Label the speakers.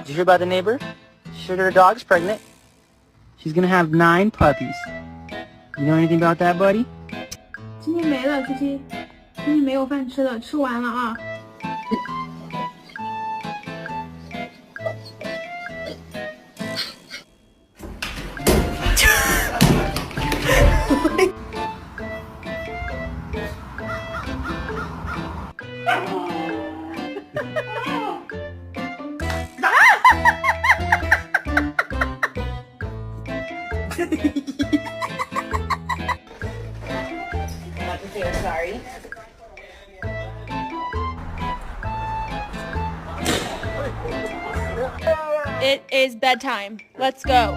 Speaker 1: Did you hear about the neighbor? She said her dog's pregnant. She's gonna have 9 puppies. You know anything about that, buddy?
Speaker 2: 今天没了，七七，今天没有饭吃了，吃完了啊。
Speaker 3: Not to say you're sorry.
Speaker 2: It is bedtime. Let's go.